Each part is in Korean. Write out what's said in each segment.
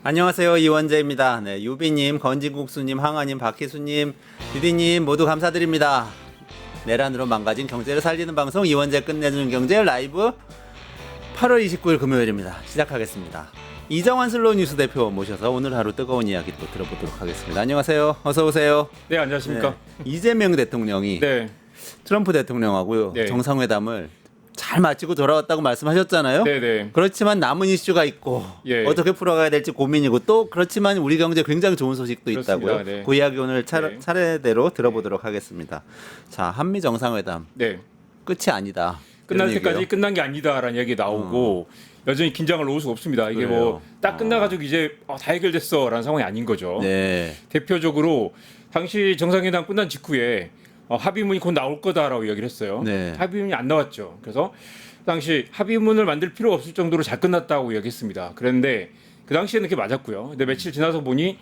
안녕하세요. 이원재입니다. 네, 유비님, 건진국수님, 항아님, 박희수님, 디디님 모두 감사드립니다. 내란으로 망가진 경제를 살리는 방송 이원재 끝내주는 경제 라이브 8월 29일 금요일입니다. 시작하겠습니다. 이정환 슬로우 뉴스 대표 모셔서 오늘 하루 뜨거운 이야기 또 들어보도록 하겠습니다. 안녕하세요. 어서 오세요. 네, 안녕하십니까. 네, 이재명 대통령이 네. 트럼프 대통령하고 네. 정상회담을 잘 마치고 돌아왔다고 말씀하셨잖아요. 네. 그렇지만 남은 이슈가 있고 예. 어떻게 풀어가야 될지 고민이고 또 그렇지만 우리 경제 굉장히 좋은 소식도 그렇습니다. 있다고요. 네. 그 이야기 오늘 네. 차례대로 들어보도록 하겠습니다. 자, 한미 정상회담 네. 끝이 아니다. 끝날 이런 때까지 얘기예요. 끝난 게 아니다라는 얘기 나오고 여전히 긴장을 놓을 수가 없습니다. 이게 그래요. 뭐 딱 끝나가지고 이제 다 해결됐어라는 상황이 아닌 거죠. 네. 대표적으로 당시 정상회담 끝난 직후에 합의문이 곧 나올 거다라고 얘기를 했어요. 네. 합의문이 안 나왔죠. 그래서 당시 합의문을 만들 필요가 없을 정도로 잘 끝났다고 얘기했습니다. 그런데 그 당시에는 그게 맞았고요. 근데 며칠 지나서 보니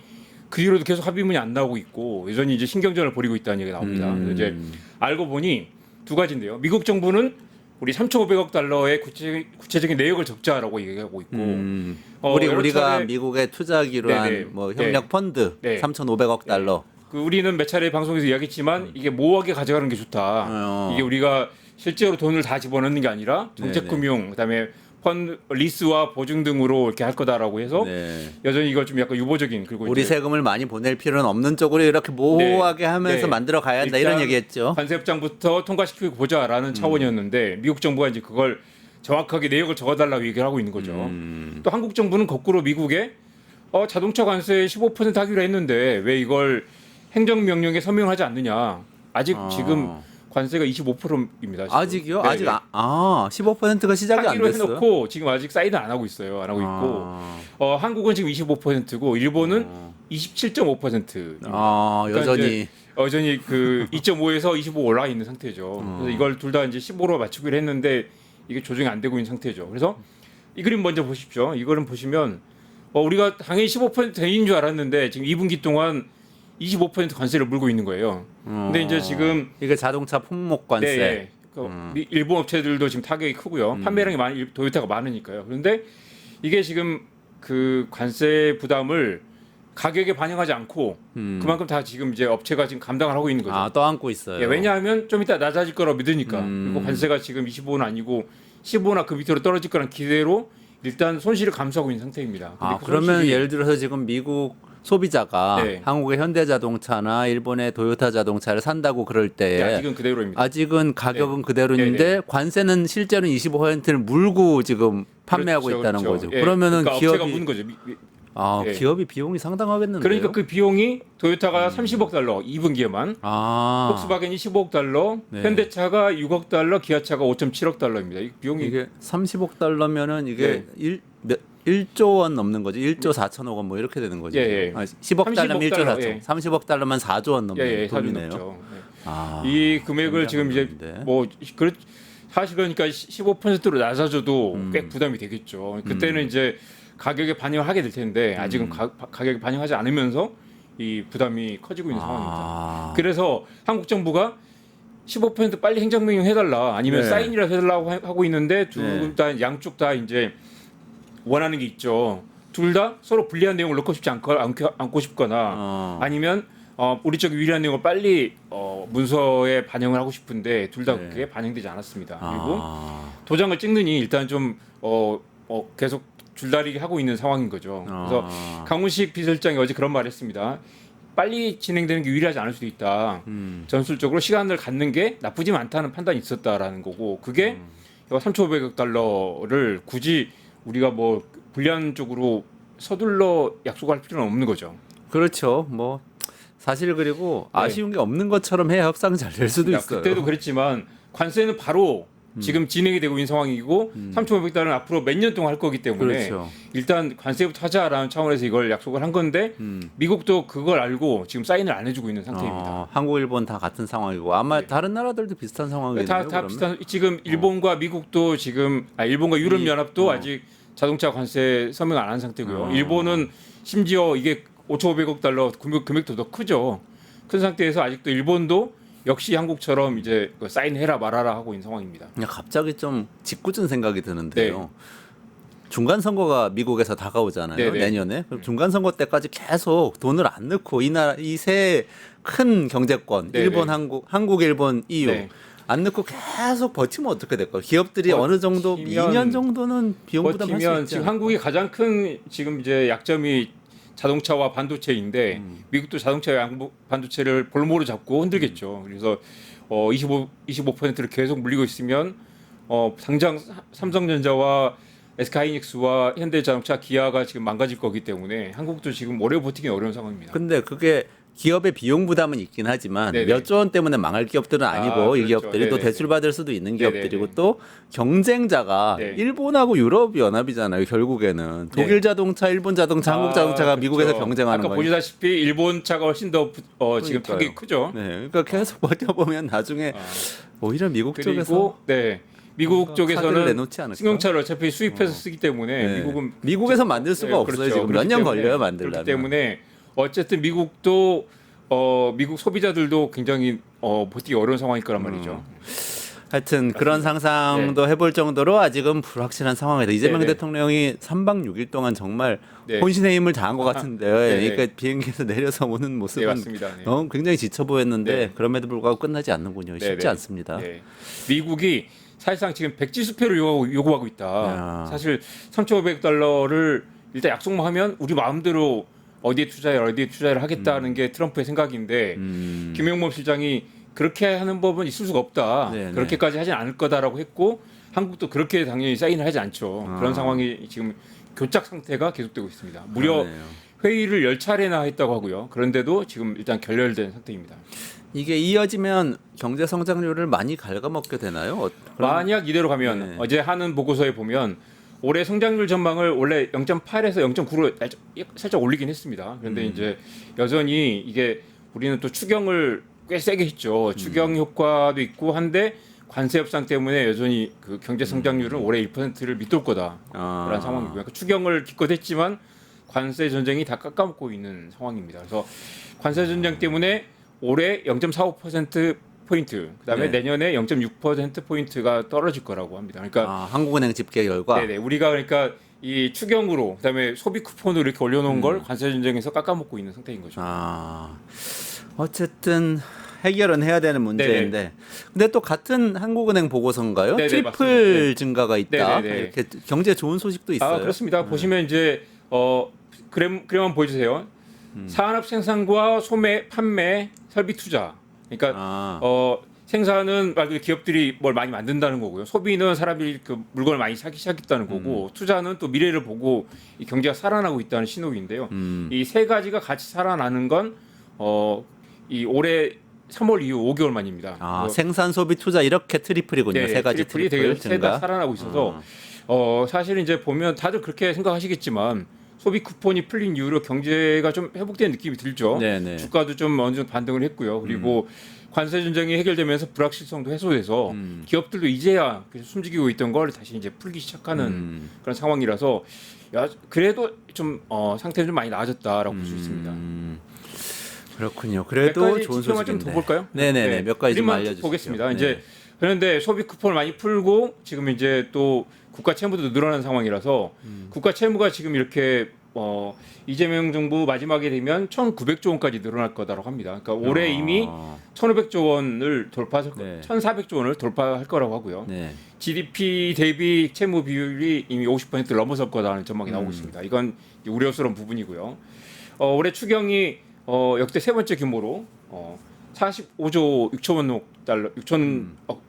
그 뒤로도 계속 합의문이 안 나오고 있고 여전히 이제 신경전을 벌이고 있다는 얘기가 나옵니다. 그래서 이제 알고 보니 두 가지인데요. 미국 정부는 우리 3,500억 달러의 구체적인 내역을 적자라고 얘기하고 있고 여러 우리가 차례- 미국에 투자하기로 네네. 한 뭐 협력 네. 펀드 네. 3,500억 달러. 그 우리는 몇 차례 방송에서 이야기했지만 이게 모호하게 가져가는 게 좋다. 이게 우리가 실제로 돈을 다 집어넣는 게 아니라 정책금융 그다음에 펀드 리스와 보증 등으로 이렇게 할 거다라고 해서 네. 여전히 이걸 좀 약간 유보적인 그리고 우리 이제 세금을 많이 보낼 필요는 없는 쪽으로 이렇게 모호하게 하면서 네. 만들어 가야 한다 이런 일단 얘기했죠. 관세협정부터 통과시키고 보자라는 차원이었는데 미국 정부가 이제 그걸 정확하게 내역을 적어달라고 얘기를 하고 있는 거죠. 또 한국 정부는 거꾸로 미국에 자동차 관세 15% 하기로 했는데 왜 이걸 행정명령에 서명하지 않느냐. 아직 지금 관세가 25%입니다. 아직이요? 아직 15%가 시작이 안 하기로 됐어요. 해놓고 지금 아직 사인은 안 하고 있어요. 안 하고 있고 한국은 지금 25%고 일본은 27.5%. 여전히 그 2.5에서 25 올라가 있는 상태죠. 그래서 이걸 둘 다 이제 15로 맞추기로 했는데 이게 조정이 안 되고 있는 상태죠. 그래서 이 그림 먼저 보십시오. 이거는 보시면 우리가 당연히 15% 대인 줄 알았는데 지금 2분기 동안 25% 관세를 물고 있는 거예요. 근데 이제 지금 이게 자동차 품목 관세. 네, 일본 업체들도 지금 타격이 크고요. 판매량이 많이 도요타가 많으니까요. 그런데 이게 지금 그 관세 부담을 가격에 반영하지 않고 그만큼 다 지금 이제 업체가 지금 감당을 하고 있는 거죠. 떠안고 있어요. 예, 왜냐하면 좀 이따 낮아질 거라고 믿으니까. 그리고 관세가 지금 25는 아니고 15나 그 밑으로 떨어질 거란 기대로 일단 손실을 감수하고 있는 상태입니다. 근데 그 그러면 손실이- 예를 들어서 지금 미국 소비자가 네. 한국의 현대자동차나 일본의 도요타 자동차를 산다고 그럴 때 네, 아직은 그대로입니다. 아직은 가격은 네. 그대로인데 네, 네. 관세는 실제로는 25%를 물고 지금 판매하고 그렇죠, 있다는 그렇죠. 거죠. 예, 그러면은 그러니까 업체가 기업이 묻는 거죠. 예. 기업이 비용이 상당하겠는데요. 그러니까 그 비용이 도요타가 30억 달러 2분기에만, 폭스바겐이 15억 달러, 네. 현대차가 6억 달러, 기아차가 5.7억 달러입니다. 이 비용이 이게 30억 달러면은 이게 1조 원 넘는 거죠. 1조 4천억 원 뭐 이렇게 되는 거죠. 예. 10억 달러면 1조 4천. 예. 30억 달러면 4조 원 넘는 사주 돈이네요. 넘죠. 아, 이 금액을 지금 이제 굉장한 사실 그러니까 15%로 낮아져도 꽤 부담이 되겠죠. 그때는 이제 가격에 반영을 하게 될 텐데 아직은 가격에 반영하지 않으면서 이 부담이 커지고 있는 상황입니다. 그래서 한국 정부가 15% 빨리 행정명령 해달라 아니면 네. 사인이라도 해달라고 하고 있는데 둘 네. 다 양쪽 다 이제 원하는 게 있죠. 둘 다 서로 불리한 내용을 넣고 싶지 않고 싶거나 아니면 우리 쪽이 유리한 내용을 빨리 문서에 반영을 하고 싶은데 둘 다 그게 반영되지 않았습니다. 그리고 도장을 찍느니 일단 좀 계속 줄다리기 하고 있는 상황인 거죠. 그래서 강훈식 비서실장이 어제 그런 말을 했습니다. 빨리 진행되는 게 유리하지 않을 수도 있다. 전술적으로 시간을 갖는 게 나쁘지 않다는 판단이 있었다라는 거고 그게 3,500억 달러를 굳이 우리가 뭐 불리한 쪽으로 서둘러 약속할 필요는 없는 거죠. 그렇죠. 뭐 사실 그리고 아쉬운 게 없는 것처럼 해야 협상이 잘 될 수도 있어요. 그때도 그랬지만 관세는 바로 지금 진행이 되고 있는 상황이고 3,500달러는 앞으로 몇 년 동안 할 거기 때문에 그렇죠. 일단 관세부터 하자라는 차원에서 이걸 약속을 한 건데 미국도 그걸 알고 지금 사인을 안 해주고 있는 상태입니다. 한국, 일본 다 같은 상황이고 아마 다른 나라들도 비슷한 상황이네요. 다 비슷한 지금 일본과 미국도 지금 일본과 유럽 연합도 아직 자동차 관세 서명 안 한 상태고요. 일본은 심지어 이게 5,500억 달러 금액도 더 크죠. 큰 상태에서 아직도 일본도 역시 한국처럼 이제 사인해라 말아라 하고 있는 상황입니다. 그냥 갑자기 좀 짓궂은 생각이 드는데요. 중간 선거가 미국에서 다가오잖아요. 네네. 내년에. 그럼 중간 선거 때까지 계속 돈을 안 넣고 이 세 큰 경제권, 네네. 일본, 한국, 일본, EU 네. 안 넣고 계속 버티면 어떻게 될까요? 기업들이 어느 정도 버티면- 2년 정도는 비용 부담할 수 버티면 있지 지금 않을까? 한국이 가장 큰 지금 이제 약점이 자동차와 반도체인데 미국도 자동차와 반도체를 볼모로 잡고 흔들겠죠. 그래서 25%를 계속 물리고 있으면 당장 삼성전자와 SK하이닉스와 현대자동차, 기아가 지금 망가질 거기 때문에 한국도 지금 오래 버티기 어려운 상황입니다. 근데 그게 기업의 비용 부담은 있긴 하지만 네네. 몇 조 원 때문에 망할 기업들은 아니고 이 그렇죠. 기업들이 또 네네네. 대출 받을 수도 있는 네네네. 기업들이고 또 경쟁자가 네. 일본하고 유럽 연합이잖아요. 결국에는 독일 자동차, 일본 자동차, 한국 자동차가 그렇죠. 미국에서 경쟁하는 아까 거니까. 보시다시피 일본 차가 훨씬 더 지금 그러니까요. 타격이 크죠. 네, 그러니까 계속 버텨보면 나중에 오히려 미국 쪽에서 그리고 미국 카드를 쪽에서는 내놓지 않을까? 승용차를 어차피 수입해서 쓰기 때문에 네. 미국은 미국에서 만들 수가 없어요. 그렇죠. 지금 몇 그렇기 년 때문에, 걸려요 만들려면. 그렇기 때문에 어쨌든 미국 소비자들도 굉장히 버티기 어려운 상황일 거란 말이죠. 하여튼 그런 상상도 해볼 정도로 아직은 불확실한 상황이다. 이재명 네네. 대통령이 3박 6일 동안 정말 네. 혼신의 힘을 다한 것 같은데요. 네네. 그러니까 비행기에서 내려서 오는 네, 모습은 맞습니다. 네. 너무 굉장히 지쳐 보였는데 네. 그럼에도 불구하고 끝나지 않는군요. 쉽지 네네. 않습니다. 네. 미국이 사실상 지금 백지 수표를 요구하고 있다. 야. 사실 3,500달러를 일단 약속만 하면 우리 마음대로 어디에 투자를 하겠다는 게 트럼프의 생각인데 김용범 실장이 그렇게 하는 법은 있을 수가 없다. 네네. 그렇게까지 하진 않을 거다라고 했고 한국도 그렇게 당연히 사인을 하지 않죠. 그런 상황이 지금 교착 상태가 계속되고 있습니다. 무려 그러네요. 회의를 10차례나 했다고 하고요. 그런데도 지금 일단 결렬된 상태입니다. 이게 이어지면 경제 성장률을 많이 갉아먹게 되나요? 만약 이대로 가면 네. 어제 하는 보고서에 보면 올해 성장률 전망을 원래 0.8에서 0.9로 살짝 올리긴 했습니다. 그런데 이제 여전히 이게 우리는 또 추경을 꽤 세게 했죠. 추경 효과도 있고 한데 관세 협상 때문에 여전히 그 경제 성장률은 올해 1%를 밑돌 거다라는 상황이고요. 그러니까 추경을 기껏 했지만 관세 전쟁이 다 깎아먹고 있는 상황입니다. 그래서 관세 전쟁 때문에 올해 0.45% 포인트, 그다음에 네. 내년에 0.6% 포인트가 떨어질 거라고 합니다. 그러니까 한국은행 집계 결과 네네 우리가 그러니까 이 추경으로 그다음에 소비 쿠폰으로 이렇게 올려놓은 걸 관세 전쟁에서 깎아먹고 있는 상태인 거죠. 어쨌든 해결은 해야 되는 문제인데 근데 또 같은 한국은행 보고서인가요? 네네, 트리플 맞습니다. 증가가 있다. 네네네. 이렇게 경제 좋은 소식도 있어요. 그렇습니다. 보시면 이제 그래만 보여주세요. 산업 생산과 소매, 판매, 설비 투자. 그러니까 생산은 말 그대로 기업들이 뭘 많이 만든다는 거고요. 소비는 사람들이 그 물건을 많이 사기 시작했다는 거고, 투자는 또 미래를 보고 이 경제가 살아나고 있다는 신호인데요. 이 세 가지가 같이 살아나는 건 이 올해 3월 이후 5개월 만입니다. 그래서 생산, 소비, 투자 이렇게 트리플이군요. 세 가지 트리플이 트리플 되게 세다 증가. 살아나고 있어서 사실 이제 보면 다들 그렇게 생각하시겠지만 소비 쿠폰이 풀린 이후로 경제가 좀 회복된 느낌이 들죠. 네네. 주가도 좀 어느 정도 반등을 했고요. 그리고 관세 전쟁이 해결되면서 불확실성도 해소돼서 기업들도 이제야 숨지기고 있던 걸 다시 이제 풀기 시작하는 그런 상황이라서 그래도 좀 상태는 좀 많이 나아졌다라고 볼 수 있습니다. 그렇군요. 몇 그래도 가지 좋은 지표만 소식인데. 좀 더 볼까요? 네네네. 몇 가지 좀 그림만 알려주시죠. 보겠습니다. 네. 이제 그런데 소비 쿠폰을 많이 풀고 지금 이제 또 국가 채무도 늘어난 상황이라서 국가 채무가 지금 이렇게 이재명 정부 마지막에 되면 1,900조 원까지 늘어날 거다라고 합니다. 그러니까 올해 이미 1,500조 원을 돌파할 네. 1,400조 원을 돌파할 거라고 하고요. 네. GDP 대비 채무 비율이 이미 50%를 넘어설 거다라는 전망이 나오고 있습니다. 이건 우려스러운 부분이고요. 올해 추경이 역대 세 번째 규모로 45조 6천억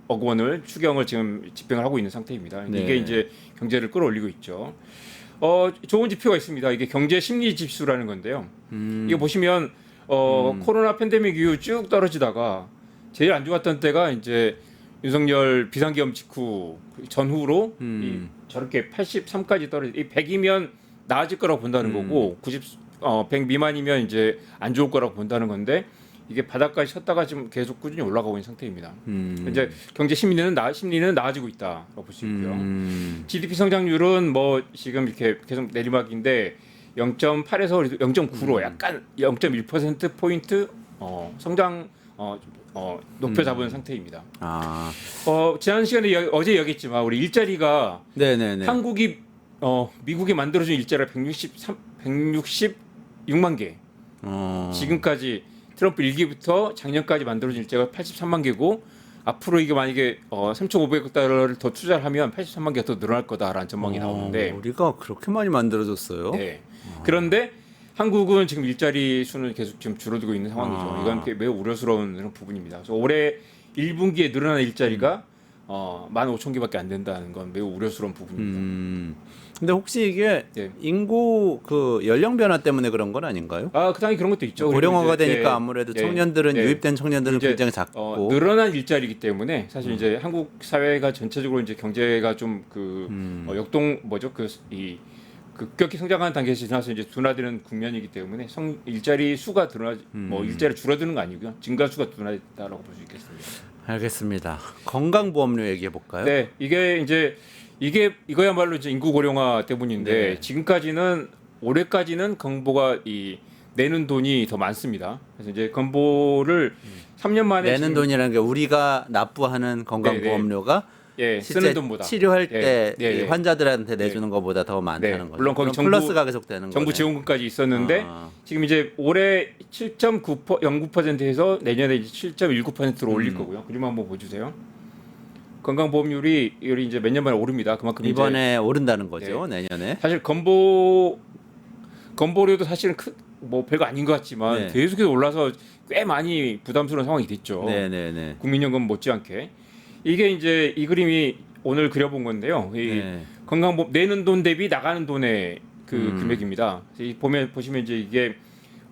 원을 추경을 지금 집행을 하고 있는 상태입니다. 네. 이게 이제 경제를 끌어올리고 있죠. 좋은 지표가 있습니다. 이게 경제 심리 지수라는 건데요. 이거 보시면 코로나 팬데믹 이후 쭉 떨어지다가 제일 안 좋았던 때가 이제 윤석열 비상계엄 직후 전후로 저렇게 83까지 떨어지. 이 100이면 나아질 거라고 본다는 거고 100 미만이면 이제 안 좋을 거라고 본다는 건데 이게 바닥까지 쳤다가 지금 계속 꾸준히 올라가고 있는 상태입니다. 이제 경제 심리는 나아지고 있다라고 볼 수 있고요. GDP 성장률은 뭐 지금 이렇게 계속 내리막인데 0.8에서 0.9로 약간 0.1% 포인트 성장 높여 잡은 상태입니다. 지난 시간에 어제 얘기했지만 우리 일자리가 네네네. 한국이 미국이 만들어준 일자리가 166만 개. 지금까지 트럼프 1기부터 작년까지 만들어진 일자리가 83만 개고 앞으로 이게 만약에 3,500억 달러를 더 투자를 하면 83만 개가 더 늘어날 거다라는 전망이 나오는데 우리가 그렇게 많이 만들어줬어요. 네. 그런데 한국은 지금 일자리 수는 계속 지금 줄어들고 있는 상황이죠. 이건 매우 우려스러운 그런 부분입니다. 그래서 올해 1분기에 늘어난 일자리가 15,000개밖에 안 된다는 건 매우 우려스러운 부분입니다. 근데 혹시 이게 네. 인구 그 연령 변화 때문에 그런 건 아닌가요? 그 당연히 그런 것도 있죠. 고령화가 그리고 이제, 되니까 아무래도 청년들은 유입된 청년들은 이제, 굉장히 작고 늘어난 일자리이기 때문에 사실 이제 한국 사회가 전체적으로 이제 경제가 좀 역동 이 급격히 성장하는 단계에서 지나서 이제 둔화되는 국면이기 때문에 일자리 수가 일자리 줄어드는 거 아니고요. 증가 수가 둔화됐다라고 볼 수 있겠습니다. 알겠습니다. 건강보험료 얘기해 볼까요? 네, 이거야말로 이제 인구 고령화 때문인데 네. 지금까지는 올해까지는 건보가 내는 돈이 더 많습니다. 그래서 이제 건보를 3년 만에 내는 돈이라는 게 우리가 납부하는 건강보험료가 쓰는 실제 돈보다 치료할 때 이 환자들한테 내주는 것보다 더 많다는 거죠. 물론 거기 플러스가 계속 되는 정부 거네. 지원금까지 있었는데 지금 이제 올해 7.09%에서 내년에 이제 7.19%로 올릴 거고요. 그림 한번 보여주세요. 건강보험료이 이제 몇 년 만에 오릅니다. 그만큼 이번에 이제 오른다는 거죠. 내년에. 사실 건보료도 사실은 별거 아닌 것 같지만 계속해서 올라서 꽤 많이 부담스러운 상황이 됐죠. 네네네. 국민연금 못지않게 이게 이제 이 그림이 오늘 그려본 건데요. 건강보험 내는 돈 대비 나가는 돈의 금액입니다. 보시면 이제 이게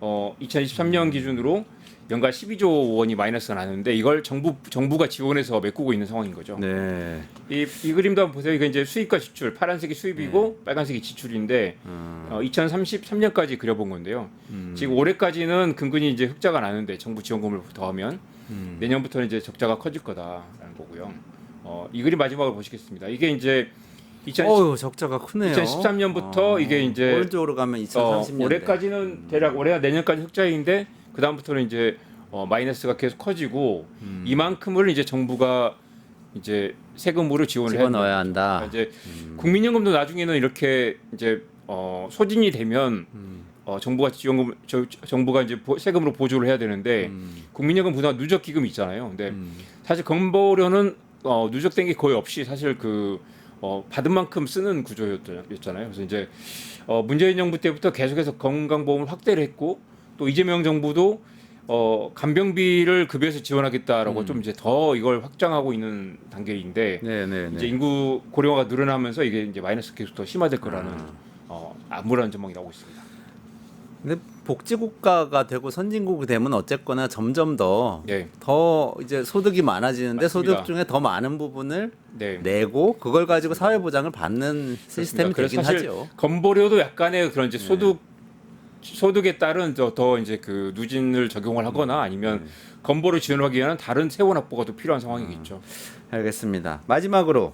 2023년 기준으로 연간 12조 원이 마이너스가 나는데 이걸 정부가 지원해서 메꾸고 있는 상황인 거죠. 네. 이 그림도 한번 보세요. 이거 이제 수입과 지출, 파란색이 수입이고 빨간색이 지출인데 2033년까지 그려본 건데요. 지금 올해까지는 근근히 이제 흑자가 나는데 정부 지원금을 더하면 내년부터는 이제 적자가 커질 거다라는 거고요. 이 그림 마지막으로 보시겠습니다. 이게 이제 적자가 크네요. 2013년부터 이게 이제 오른쪽으로 가면 2030년 올해까지는 대략 올해와 내년까지 흑자인데 그 다음부터는 이제 마이너스가 계속 커지고 이만큼을 이제 정부가 이제 세금으로 지원을 해야 넣어야 한다. 그러니까 이제 국민연금도 나중에는 이렇게 이제 소진이 되면 정부가 이제 세금으로 보조를 해야 되는데 국민연금 부담 누적 기금이 있잖아요. 근데 사실 건보료는 누적된 게 거의 없이 사실 받은 만큼 쓰는 구조였잖아요. 그래서 이제 문재인 정부 때부터 계속해서 건강보험을 확대를 했고 또 이재명 정부도 간병비를 급여에서 지원하겠다라고 좀 이제 더 이걸 확장하고 있는 단계인데 이제 인구 고령화가 늘어나면서 이게 이제 마이너스 계속 더 심화될 거라는 암울한 전망이 나오고 있습니다. 근데 복지국가가 되고 선진국이 되면 어쨌거나 점점 더 이제 소득이 많아지는데 맞습니다. 소득 중에 더 많은 부분을 내고 그걸 가지고 사회 보장을 받는 시스템이 되긴 하죠. 건보료도 약간의 그런 이제 소득에 따른 더 이제 누진을 적용을 하거나 아니면 건보를 지원하기 위한 다른 세원 확보가 더 필요한 상황이겠죠. 알겠습니다. 마지막으로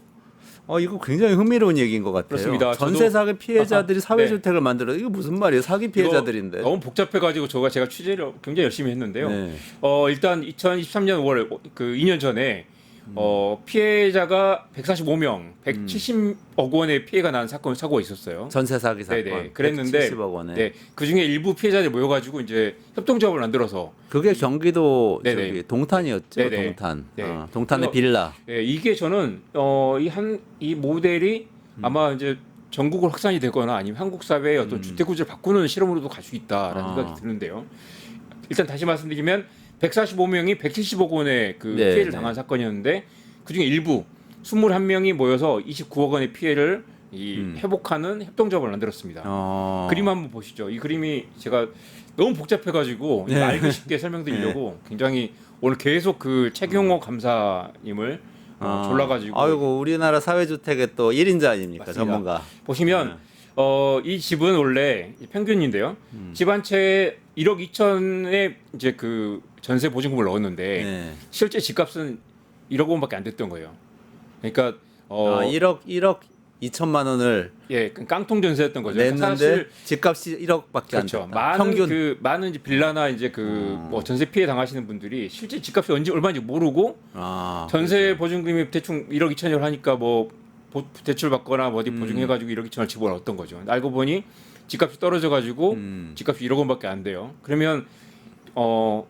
이거 굉장히 흥미로운 얘기인 것 같아요. 그렇습니다. 전세 사기 피해자들이 사회주택을 만들어 이거 무슨 말이에요? 사기 피해자들인데. 너무 복잡해가지고 제가 취재를 굉장히 열심히 했는데요. 일단 2023년 5월 2년 전에 피해자가 145명, 170억 원의 피해가 난 사고가 있었어요. 전세 사기 사건. 그랬는데 170억 원에. 그 중에 일부 피해자들이 모여가지고 이제 협동조합을 만들어서 그게 경기도 동탄이었죠. 동탄. 동탄의 빌라. 이게 저는 이 모델이 아마 이제 전국으로 확산이 되거나 아니면 한국 사회의 어떤 주택 구조를 바꾸는 실험으로도 갈 수 있다라는 생각이 드는데요. 일단 다시 말씀드리면 145명이 170억 원의 피해를 당한 사건이었는데 그중에 일부 21명이 모여서 29억 원의 피해를 회복하는 협동조합을 만들었습니다. 그림 한번 보시죠. 이 그림이 제가 너무 복잡해가지고 알기 쉽게 설명드리려고 굉장히 오늘 계속 최경호 감사님을 졸라가지고 아이고 우리나라 사회주택의 또 1인자 아닙니까? 맞습니다. 전문가. 보시면 이 집은 원래 평균인데요. 집 한 채에 1억 2천에 이제 전세 보증금을 넣었는데 실제 집값은 1억 원밖에 안 됐던 거예요. 그러니까 1억 2천만 원을 깡통 전세였던 거죠. 냈는데 사실 집값이 1억밖에 안 그렇죠. 됐다. 평균 많은 이제 빌라나 이제 전세 피해 당하시는 분들이 실제 집값이 얼마인지 모르고 전세 보증금이 대충 1억 2천이라고 하니까 대출 받거나 뭐 어디 보증해가지고 1억 2천을 집을 얻었던 거죠. 알고 보니 집값이 떨어져가지고 집값이 1억 원밖에 안 돼요. 그러면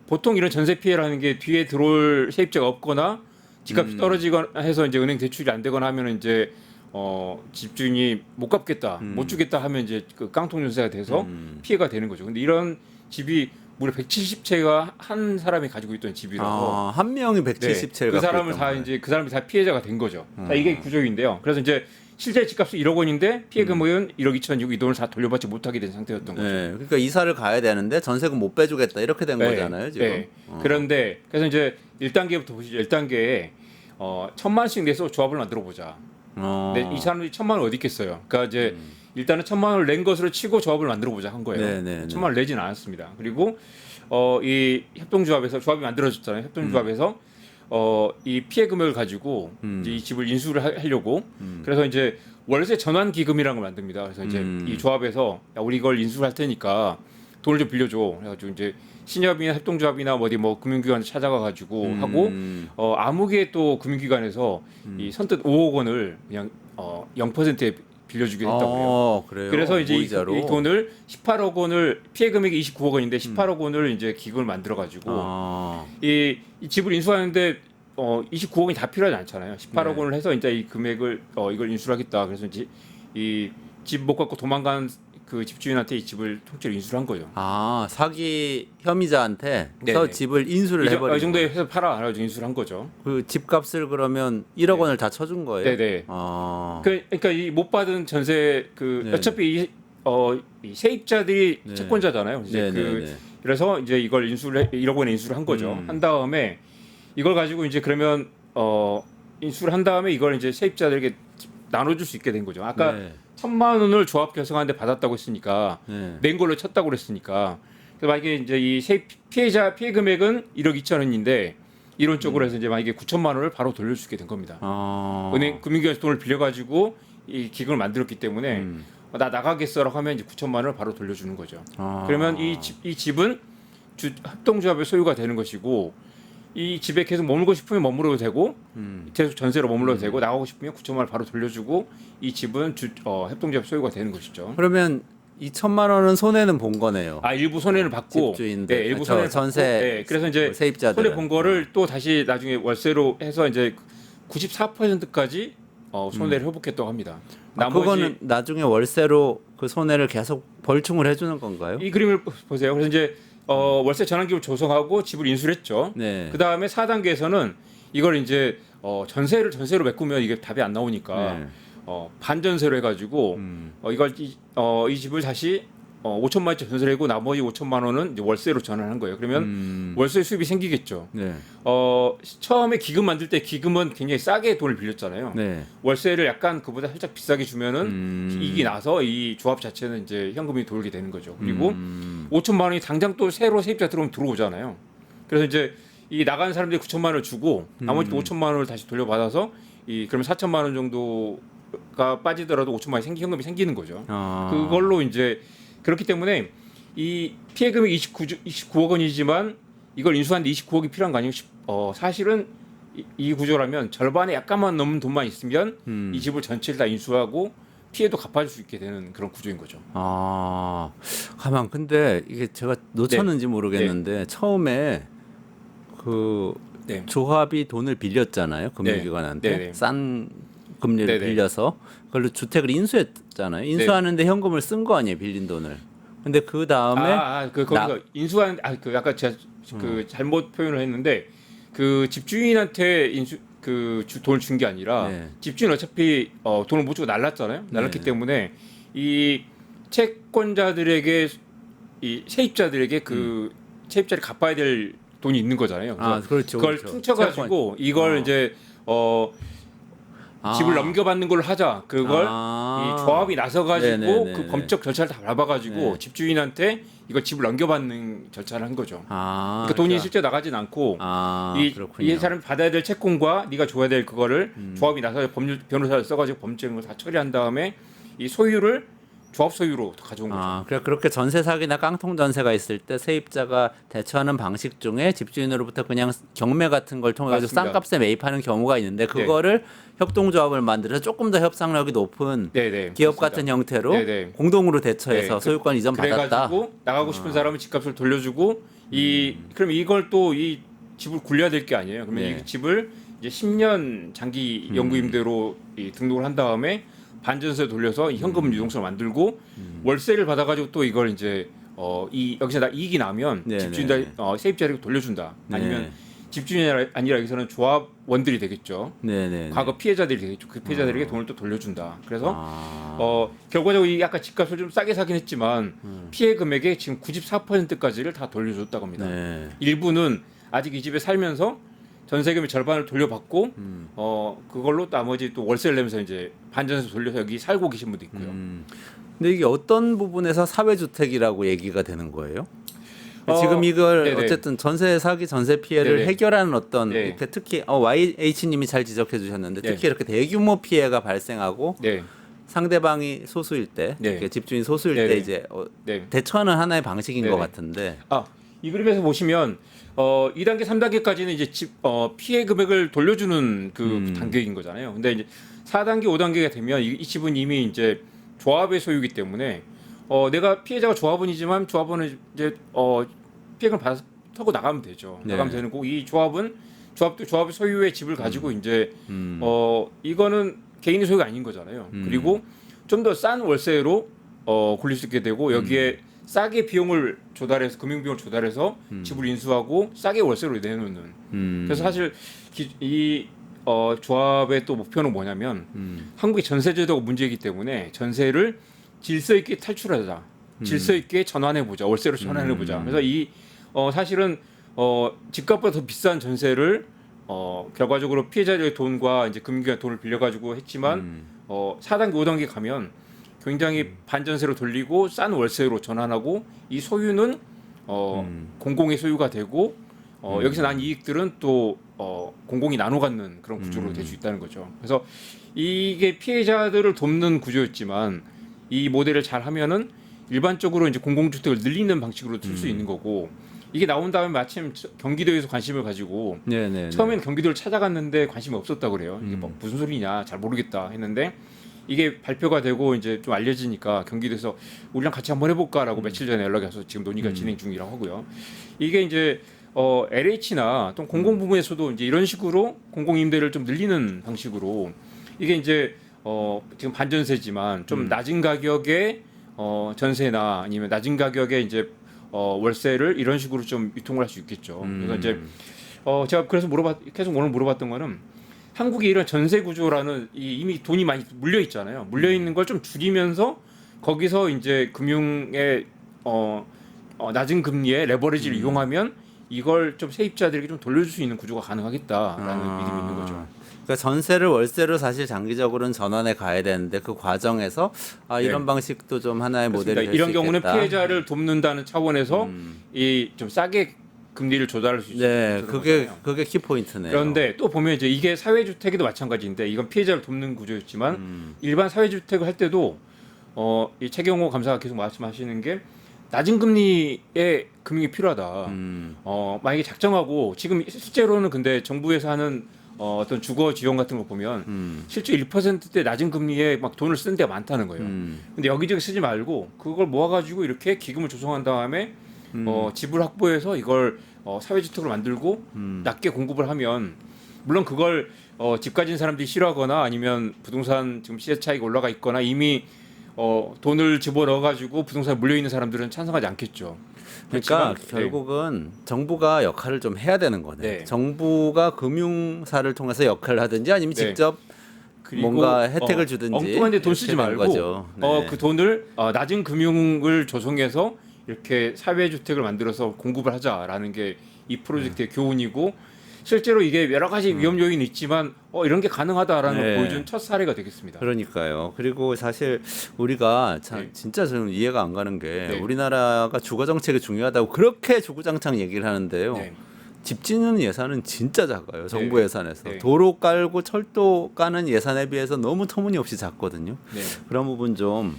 보통 이런 전세 피해라는 게 뒤에 들어올 세입자가 없거나 집값이 떨어지거나 해서 이제 은행 대출이 안 되거나 하면 이제 집주인이 못 갚겠다, 못 주겠다 하면 이제 그 깡통 전세가 돼서 피해가 되는 거죠. 근데 이런 집이 무려 170채가 한 사람이 가지고 있던 집이라서 한 명이 170채를 그 사람을 다 이제 그 사람이 다 피해자가 된 거죠. 자, 이게 구조인데요. 그래서 이제 실제 집값이 1억 원인데 피해 금액은 1억 2천이고 이 돈을 다 돌려받지 못하게 된 상태였던 거죠. 네, 그러니까 이사를 가야 되는데 전세금 못 빼주겠다 이렇게 된 거잖아요 지금. 네. 그런데 그래서 이제 1단계부터 보시죠. 1단계에 1,000만 원씩 내서 조합을 만들어 보자. 근데 이 사람들이 1,000만 원 어디 있겠어요. 그러니까 이제 일단은 1,000만 원을 낸 것으로 치고 조합을 만들어 보자 한 거예요. 1,000만 원을 내지는 않았습니다. 그리고 이 협동조합에서 조합이 만들어졌잖아요. 협동조합에서 이 피해 금액을 가지고 이제 이 집을 인수를 하려고 그래서 이제 월세 전환 기금이라는 걸 만듭니다. 그래서 이제 이 조합에서 야, 우리 이걸 인수를 할 테니까 돈을 좀 빌려줘. 그래가지고 이제 신협이나 협동조합이나 어디 뭐 금융기관 찾아가 가지고 하고 아무개 또 금융기관에서 이 선뜻 5억 원을 그냥 0%에 빌려주기로 했다고요. 그래요? 그래서 이제 이 모이자로? 돈을 18억 원을 피해 금액이 29억 원인데 18억 원을 이제 기금을 만들어 가지고 이 집을 인수하는데 29억 원이 다 필요하지 않잖아요. 18억 원을 해서 이제 이 금액을 이걸 인수를 하겠다. 그래서 이제 이 집 못 갖고 도망간 그 집주인한테 이 집을 통째로 인수를 한 거예요. 사기 혐의자한테 서 네네. 집을 인수를 해버린 이 정도에 해서 팔아 가지고 인수를 한 거죠. 그 집값을 그러면 1억 원을 다 쳐준 거예요? 네네. 그러니까 이 못 받은 전세 네. 어차피 이 세입자들이 채권자잖아요. 이제 그래서 이제 이걸 1억 원에 인수를 한 거죠. 한 다음에 이걸 가지고 이제 그러면 인수를 한 다음에 이걸 이제 세입자들에게 나눠줄 수 있게 된 거죠. 아까 1,000만 원을 조합 결성하는데 받았다고 했으니까 낸 걸로 쳤다고 그랬으니까 그래서 만약에 이제 이 피해자 피해 금액은 1억 2천 원인데 이론적으로 해서 이제 만약에 9천만 원을 바로 돌릴 수 있게 된 겁니다. 은행 금융기관에서 돈을 빌려가지고 이 기금을 만들었기 때문에 나 나가겠어라고 하면 이제 9천만 원을 바로 돌려주는 거죠. 그러면 이 집은 합동조합의 소유가 되는 것이고 이 집에 계속 머물고 싶으면 머물러도 되고 계속 전세로 머물러도 되고 나가고 싶으면 9천만 원을 바로 돌려주고 이 집은 협동조합 소유가 되는 것이죠. 그러면 2천만 원은 손해는 본 거네요. 일부 손해를 받고 집주인들, 일부 손해를 전세 받고, 그래서 이제 세입자들 손해 본 거를 또 다시 나중에 월세로 해서 이제 94%까지 손해를 회복했다고 합니다. 그거는 나중에 월세로 그 손해를 계속 벌충을 해주는 건가요? 이 그림을 보세요. 그래서 이제 월세 전환기금을 조성하고 집을 인수를 했죠. 그 다음에 4단계에서는 이걸 이제 전세로 메꾸면 이게 답이 안 나오니까 반전세로 해가지고 이 집을 다시 5천만 원짜리 전세를 하고 나머지 5천만 원은 이제 월세로 전환한 거예요. 그러면 월세 수입이 생기겠죠. 처음에 기금 만들 때 기금은 굉장히 싸게 돈을 빌렸잖아요. 월세를 약간 그보다 살짝 비싸게 주면은 이익이 나서 이 조합 자체는 이제 현금이 돌게 되는 거죠. 그리고 5천만 원이 당장 또 새로 세입자 들어오면 들어오잖아요. 그래서 이제 이 나가는 사람들이 9천만 원을 주고 나머지 5천만 원을 다시 돌려받아서 그러면 4천만 원 정도가 빠지더라도 5천만 원이 현금이 생기는 거죠. 그걸로 이제 그렇기 때문에 이 피해금이 29억 원이지만 이걸 인수하는데 29억이 필요한 거 아니고 사실은 이 구조라면 절반에 약간만 넘는 돈만 있으면 이 집을 전체를 다 인수하고 피해도 갚아줄 수 있게 되는 그런 구조인 거죠. 가만 근데 이게 제가 놓쳤는지 모르겠는데 처음에 그 조합이 돈을 빌렸잖아요 금융기관한테 싼 금리를 빌려서 그걸로 주택을 인수했잖아요. 인수하는데 현금을 쓴 거 아니에요, 빌린 돈을. 근데 그 다음에 거기서 인수한 약간 제가 그 잘못 표현을 했는데 그 집주인한테 돈을 준 게 아니라 집주인 어차피 돈을 못 주고 날랐잖아요. 날랐기 때문에 이 채권자들에게 이 세입자들에게 그 세입자를 갚아야 될 돈이 있는 거잖아요. 그렇죠. 그걸 퉁쳐가지고 이걸 이제 집을 넘겨받는 걸로 하자. 그걸 이 조합이 나서가지고 그 법적 절차를 다 밟아가지고 집주인한테 이걸 집을 넘겨받는 절차를 한 거죠. 그러니까 돈이 실제 나가진 않고 이 사람이 받아야 될 채권과 네가 줘야 될 그거를 조합이 나서 변호사를 써가지고 법적인 걸 다 처리한 다음에 이 소유를 조합 소유로 가져온 거죠. 그래 그렇게 전세 사기나 깡통 전세가 있을 때 세입자가 대처하는 방식 중에 집주인으로부터 그냥 경매 같은 걸 통해 가지고 맞습니다. 싼 값에 매입하는 경우가 있는데 그거를 협동조합을 만들어서 조금 더 협상력이 높은 네네, 기업 그렇습니다. 같은 형태로 네네. 공동으로 대처해서 네, 소유권 이전 받았다. 그래가지고 나가고 싶은 사람은 집값을 돌려주고 그럼 이걸 또 이 집을 굴려야 될 게 아니에요. 그러면 네. 이 집을 이제 10년 장기 연구임대로 등록을 한 다음에 반전세 돌려서 이 현금 유동성을 만들고 월세를 받아가지고 또 이걸 이제 여기서 이익이 나면 네, 집주인들 네. 세입자에게 돌려준다. 아니면 네. 집주인이 아니라 여기서는 조합원들이 되겠죠. 네네. 과거 피해자들이 되겠죠. 그 피해자들에게 돈을 또 돌려준다. 그래서 아, 결과적으로 이 아까 집값을 좀 싸게 사긴 했지만 피해 금액의 지금 94%까지를 다 돌려줬다고 합니다. 네. 일부는 아직 이 집에 살면서 전세금의 절반을 돌려받고 그걸로 나머지 또 월세를 내면서 이제 반전세 돌려서 여기 살고 계신 분도 있고요. 근데 이게 어떤 부분에서 사회주택이라고 얘기가 되는 거예요? 어, 지금 이걸 네네. 어쨌든 전세 사기, 전세 피해를 네네. 해결하는 어떤 네. 이렇게 특히 YH님이 잘 지적해 주셨는데 네. 특히 이렇게 대규모 피해가 발생하고 네, 상대방이 소수일 때, 네. 이렇게 집주인 소수일 네네. 때 이제 네. 대처하는 하나의 방식인 네네. 것 같은데. 이 그림에서 보시면 2단계, 3단계까지는 이제 피해 금액을 돌려주는 그 단계인 거잖아요. 근데 이제 4단계, 5단계가 되면 이 집은 이미 이제 조합의 소유이기 때문에 내가 피해자가 조합원이지만 조합원은 이제 피해를 받고 나가면 되죠. 네. 나가면 되는 거고 이 조합도 조합의 소유의 집을 가지고 이제 이거는 개인의 소유가 아닌 거잖아요. 그리고 좀 더 싼 월세로 굴릴 수 있게 되고 여기에 싸게 비용을 조달해서 금융 비용을 조달해서 집을 인수하고 싸게 월세로 내놓는. 그래서 사실 이 조합의 또 목표는 뭐냐면 한국의 전세 제도가 문제이기 때문에 전세를 질서 있게 탈출하자, 질서 있게 전환해 보자, 월세로 전환해 보자. 그래서 이 사실은 집값보다 더 비싼 전세를 결과적으로 피해자들의 돈과 이제 금융기관 돈을 빌려가지고 했지만 4단계, 5단계 가면 굉장히 반전세로 돌리고 싼 월세로 전환하고 이 소유는 공공의 소유가 되고 여기서 난 이익들은 또 공공이 나눠 갖는 그런 구조로 될 수 있다는 거죠. 그래서 이게 피해자들을 돕는 구조였지만 이 모델을 잘 하면은 일반적으로 이제 공공주택을 늘리는 방식으로 쓸 수 있는 거고 이게 나온 다음에 마침 경기도에서 관심을 가지고 네네. 처음에는 경기도를 찾아갔는데 관심이 없었다고 그래요. 이게 뭐 무슨 소리냐 잘 모르겠다 했는데 이게 발표가 되고 이제 좀 알려지니까 경기도에서 우리랑 같이 한번 해볼까라고 며칠 전에 연락이 와서 지금 논의가 진행 중이라고 하고요. 이게 이제 LH나 또 공공부문에서도 이제 이런 식으로 공공임대를 좀 늘리는 방식으로 이게 이제 지금 반전세지만 좀 낮은 가격의 전세나 아니면 낮은 가격의 이제 월세를 이런 식으로 좀 유통을 할 수 있겠죠. 그래서 이제 제가 그래서 계속 오늘 물어봤던 거는 한국이 이런 전세 구조라는 이미 돈이 많이 물려 있잖아요. 물려 있는 걸 좀 줄이면서 거기서 이제 금융의 낮은 금리의 레버리지를 이용하면 이걸 좀 세입자들에게 좀 돌려줄 수 있는 구조가 가능하겠다라는 믿음이 있는 거죠. 그러니까 전세를 월세로 사실 장기적으로는 전환해 가야 되는데 그 과정에서 이런 네. 방식도 좀 하나의 모델이 될 수 이런 있겠다. 경우는 피해자를 돕는다는 차원에서 이 좀 싸게 금리를 조달할 수 있는 네, 거잖아요. 그게 키 포인트네요. 그런데 또 보면 이제 이게 사회주택에도 마찬가지인데 이건 피해자를 돕는 구조였지만 일반 사회주택을 할 때도 이 최경호 감사가 계속 말씀하시는 게 낮은 금리의 금융이 필요하다. 만약에 작정하고 지금 실제로는 근데 정부에서 하는 어떤 주거 지원 같은 거 보면 실제 1%대 낮은 금리에 막 돈을 쓰는 데가 많다는 거예요. 근데 여기저기 쓰지 말고 그걸 모아가지고 이렇게 기금을 조성한 다음에 집을 확보해서 이걸 사회주택으로 만들고 낮게 공급을 하면 물론 그걸 집 가진 사람들이 싫어하거나 아니면 부동산 지금 시세 차익이 올라가 있거나 이미 돈을 집어넣어가지고 부동산에 물려 있는 사람들은 찬성하지 않겠죠. 그러니까 그렇지만, 결국은 정부가 역할을 좀 해야 되는 거네. 네. 정부가 금융사를 통해서 역할을 하든지 아니면 네. 직접 그리고 뭔가 혜택을 주든지 엉뚱한데 돈 쓰지 이렇게 되는 말고 거죠. 네. 그 돈을 낮은 금융을 조성해서 이렇게 사회주택을 만들어서 공급을 하자라는 게 이 프로젝트의 교훈이고 실제로 이게 여러 가지 위험 요인이 있지만 이런 게 가능하다라는 걸 네. 보여준 첫 사례가 되겠습니다. 그러니까요. 그리고 사실 우리가 네. 진짜 저는 이해가 안 가는 게 네. 우리나라가 주거 정책이 중요하다고 그렇게 주구장창 얘기를 하는데요. 네. 집 짓는 예산은 진짜 작아요. 정부 네. 예산에서. 네. 도로 깔고 철도 까는 예산에 비해서 너무 터무니없이 작거든요. 네. 그런 부분 좀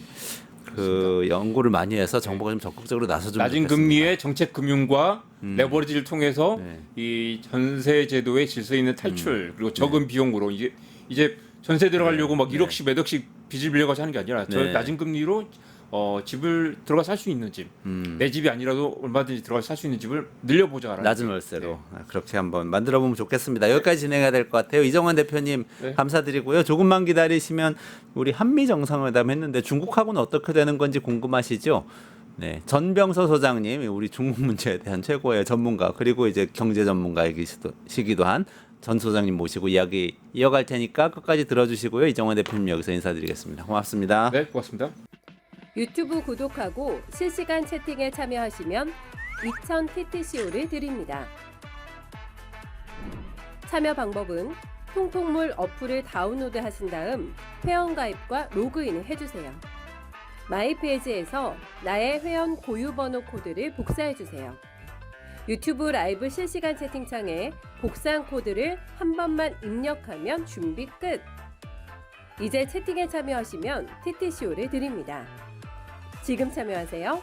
그 연구를 많이 해서 정부가 좀 적극적으로 나서주면 낮은 좋겠습니다. 금리의 정책 금융과 레버리지를 통해서 네. 이 전세 제도의 질서 있는 탈출 그리고 적은 비용으로 이제 전세 들어가려고 막 1억씩 몇 억씩 빚을 빌려가서 하는 게 아니라 저 네. 낮은 금리로 집을 들어가 살 수 있는 집, 내 집이 아니라도 얼마든지 들어가 살 수 있는 집을 늘려보자라는 낮은 월세로 그렇게 한번 만들어 보면 좋겠습니다. 여기까지 진행해야 될 것 같아요. 이정환 대표님 네. 감사드리고요. 조금만 기다리시면 우리 한미 정상회담 했는데 중국하고는 어떻게 되는 건지 궁금하시죠? 네, 전병서 소장님 우리 중국 문제에 대한 최고의 전문가 그리고 이제 경제 전문가이시기도 한 전 소장님 모시고 이야기 이어갈 테니까 끝까지 들어주시고요. 이정환 대표님 여기서 인사드리겠습니다. 고맙습니다. 네, 고맙습니다. 유튜브 구독하고 실시간 채팅에 참여하시면 2000 TTCO를 드립니다. 참여 방법은 통통물 어플을 다운로드 하신 다음 회원가입과 로그인을 해주세요. 마이페이지에서 나의 회원 고유번호 코드를 복사해주세요. 유튜브 라이브 실시간 채팅창에 복사한 코드를 한 번만 입력하면 준비 끝! 이제 채팅에 참여하시면 TTCO를 드립니다. 지금 참여하세요.